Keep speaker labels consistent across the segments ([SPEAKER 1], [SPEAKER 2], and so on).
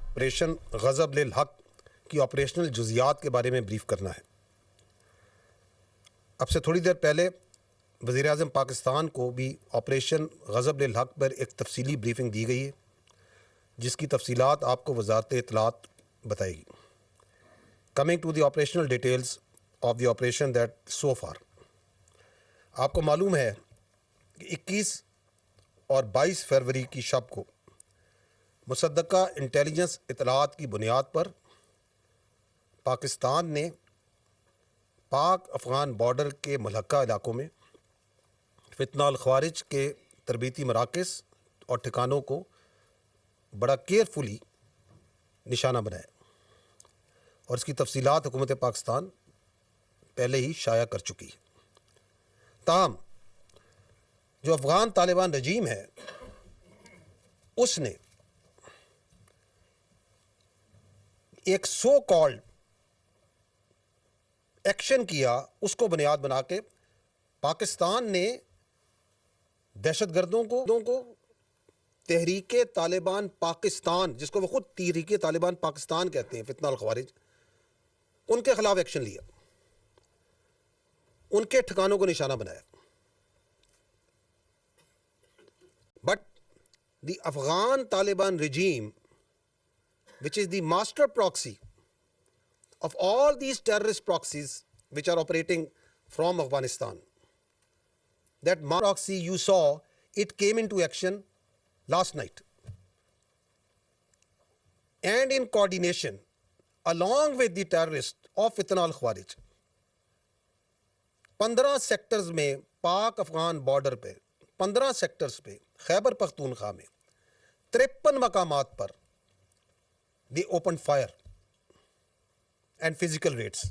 [SPEAKER 1] Operation गज़ब लिल हक की ऑपरेशनल जुज़ियात के बारे में ब्रीफ करना है। अब से थोड़ी देर पहले वज़ीर आज़म पाकिस्तान को भी ऑपरेशन गज़ब लिल हक पर एक तफसीली ब्रीफिंग दी गई है, जिसकी तफसीलात आपको वज़ारत इत्तलात बताएगी। Coming to the operational details of the operation that so far, आपको मालूम है कि 21 और 22 फरवरी की शब को मुसद्दका इंटेलिजेंस इत्तलात की बुनियाद पर पाकिस्तान ने पाक अफ़गान बॉर्डर के मुल्हका इलाकों में फितना ख़वारिज के तरबीती मराकज़ और ठिकानों को बड़ा केयरफुली निशाना बनाया और इसकी तफसीलात हुकूमत पाकिस्तान पहले ही शाया कर चुकी है। ताहम जो अफ़गान तालिबान रजीम है, उसने एक सो कॉल्ड एक्शन किया, उसको बुनियाद बना के पाकिस्तान ने दहशतगर्दों को तहरीके तालिबान पाकिस्तान, जिसको वो खुद तहरीके तालिबान पाकिस्तान कहते हैं, फितना ख़वारिज, उनके खिलाफ एक्शन लिया, उनके ठिकानों को निशाना बनाया। But the Afghan Taliban regime, which is the master proxy of all these terrorist proxies which are operating from Afghanistan, that proxy you saw, it came into action last night, and in coordination along with the terrorists of Fitna al-Khawarij, 15 sectors में पाक Afghan border पे 15 sectors पे खैबर पख्तूनख्वा में 53 मकामात पर they opened fire and physical raids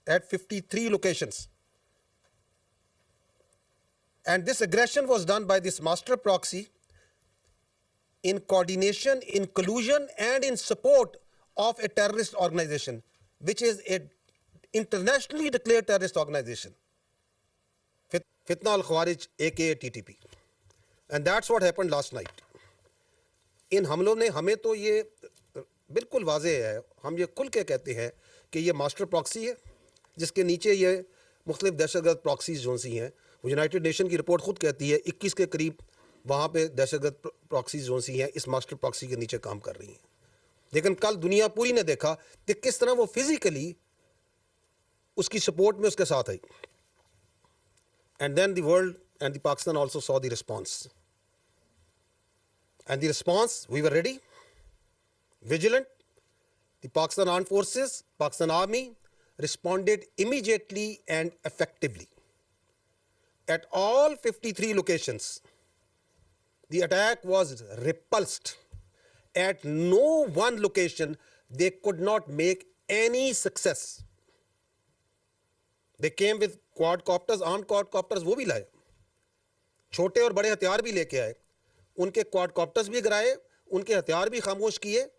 [SPEAKER 1] at 53 locations, and this aggression was done by this master proxy in coordination, in collusion and in support of a terrorist organization, which is an internationally declared terrorist organization, Fitna al-Khawarij aka TTP, and that's what happened last night. इन हमलों ने, हमें तो ये बिल्कुल वाज़ेह है, हम ये खुल के कहते हैं कि ये मास्टर प्रॉक्सी है, जिसके नीचे ये मुख्तलिफ दहशतगर्द प्रॉक्सीज जो सी हैं, वो यूनाइटेड नेशन की रिपोर्ट खुद कहती है 21 के करीब वहाँ पे दहशतगर्द प्रॉक्सीज जो सी हैं इस मास्टर प्रॉक्सी के नीचे काम कर रही हैं। लेकिन कल दुनिया पूरी ने देखा कि किस तरह वो फिज़िकली उसकी सपोर्ट में उसके साथ आई, and then the world and the Pakistan also saw the response, and the response, we were ready, vigilant. The Pakistan Armed Forces, Pakistan Army responded immediately and effectively. At all 53 locations, the attack was repulsed. At no one location, they could not make any success. They came with quadcopters, armed quadcopters, वो भी लाए, छोटे और बड़े हथियार भी लेके आए, उनके क्वाडकॉप्टर्स भी गिराए, उनके हथियार भी खामोश किए,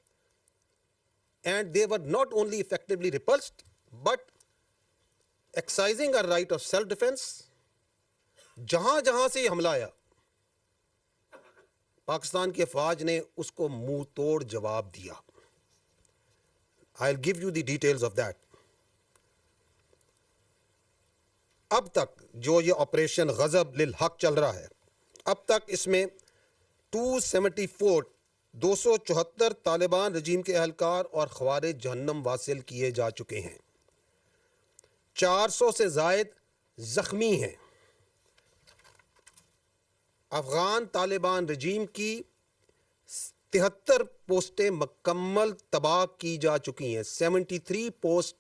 [SPEAKER 1] and they were not only effectively repulsed but exercising a right of self defense. जहां जहां से हमला आया, पाकिस्तान की अफवाज ने उसको मुंह तोड़ जवाब दिया। I'll give you the details of that. अब तक जो ये ऑपरेशन गज़ब लिल हक चल रहा है, अब तक इसमें 274 तालिबान रजीम के अहलकार और ख़वारिज जहन्नम वासिल किए जा चुके हैं, 400 से ज़ायद ज़ख्मी हैं। अफ़गान तालिबान रजीम की 73 पोस्टें मुकम्मल तबाह की जा चुकी हैं। 73 post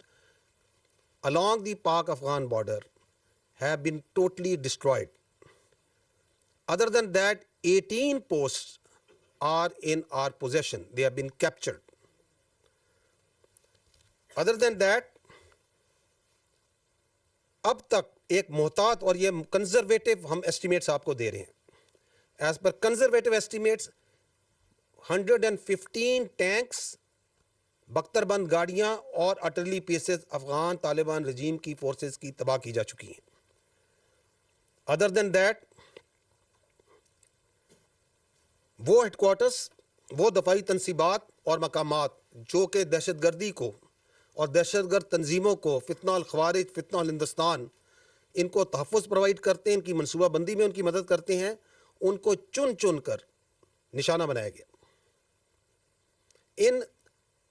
[SPEAKER 1] along the Pak-Afghan border have been totally destroyed. Other than that, 18 posts are in our possession. They have been captured. Other than that, अब तक एक मोहतात और ये कंजर्वेटिव हम एस्टिमेट्स आपको दे रहे हैं, as per conservative estimates 115 tanks, बख्तरबंद गाड़ियां और आर्टिलरी पीसेस अफगान तालिबान रजीम की फोर्सेस की तबाह की जा चुकी हैं। अदर देन दैट, वो हेडक्वार्टर्स, वो दफाई तनसीबात और मकामात जो कि दहशतगर्दी को और दहशतगर्द तंजीमों को, फितना अल ख़वारिज, फितना अल हिंदुस्तान, इनको तहफ़्फ़ुज़ प्रोवाइड करते हैं, इनकी मनसूबाबंदी में उनकी मदद करते हैं, उनको चुन चुन कर निशाना बनाया गया। इन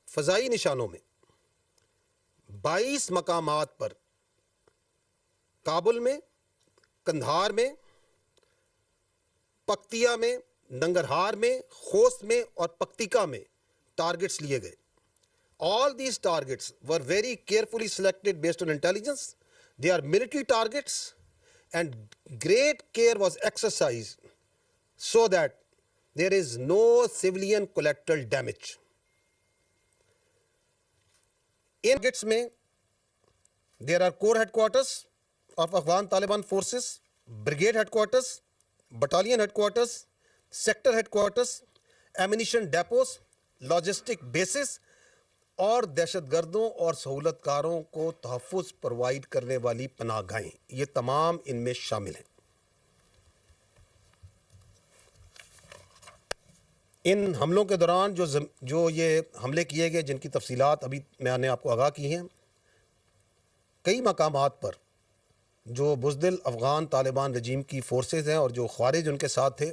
[SPEAKER 1] फ़ज़ाई निशानों में 22 मकामात पर काबुल में, कंधार में, पक्तिया में, नंगरहार में, खोस्त में और पक्तिका में टारगेट्स लिए गए। All these targets were very carefully selected based on intelligence. They are military targets, and great care was exercised so that there is no civilian collateral damage. In targets mein, there are corps headquarters of Afghan Taliban forces, brigade headquarters, battalion headquarters, sector headquarters, ammunition depots, logistic bases और दहशतगर्दों और सहूलतकारों को तहफ़्फ़ुज़ provide करने वाली पनाहगाहें, ये तमाम इनमें शामिल हैं। इन हमलों के दौरान जो ये हमले किए गए, जिनकी तफसीलात अभी मैंने आपको आगाह की हैं, कई मकामात पर जो बुज़दिल अफ़गान तालिबान रजीम की फ़ोर्सेस हैं और जो ख़वारिज उनके साथ थे,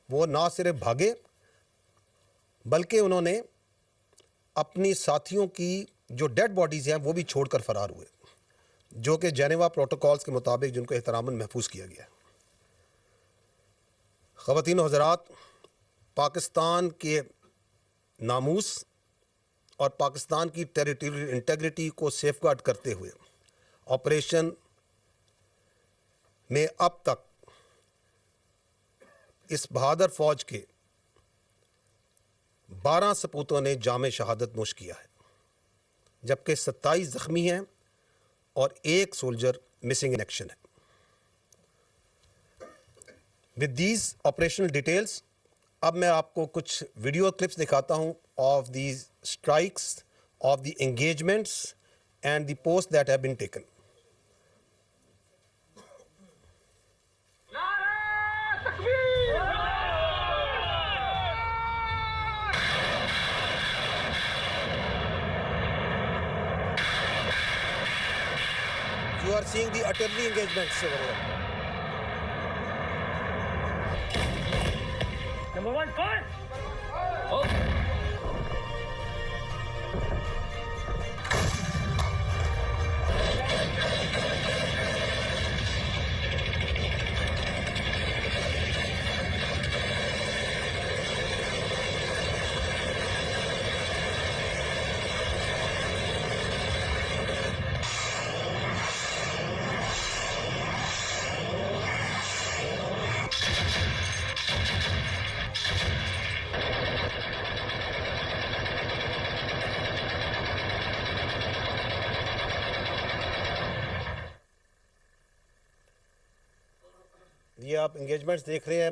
[SPEAKER 1] वो ना सिर्फ भागे बल्कि उन्होंने अपनी साथियों की जो डेड बॉडीज़ हैं वो भी छोड़कर फ़रार हुए, जो कि जेनेवा प्रोटोकॉल्स के मुताबिक जिनको एहतरामन महफूज किया गया। ख़वातीन और हज़रात, पाकिस्तान के नामूस और पाकिस्तान की टेरिटोरियल इंटेग्रिटी को सेफगार्ड करते हुए ऑपरेशन में अब तक इस बहादुर फ़ौज के 12 सपूतों ने जामे शहादत नोश किया है, जबकि 27 ज़ख्मी हैं और 1 सोल्जर मिसिंग इन एक्शन है। विद दीज ऑपरेशनल डिटेल्स, अब मैं आपको कुछ वीडियो क्लिप्स दिखाता हूं of these strikes, of the engagements and the post that have been taken. You are seeing the artillery engagements over here.
[SPEAKER 2] Number 1, fire! Oh.
[SPEAKER 1] ये आप engagements देख रहे हैं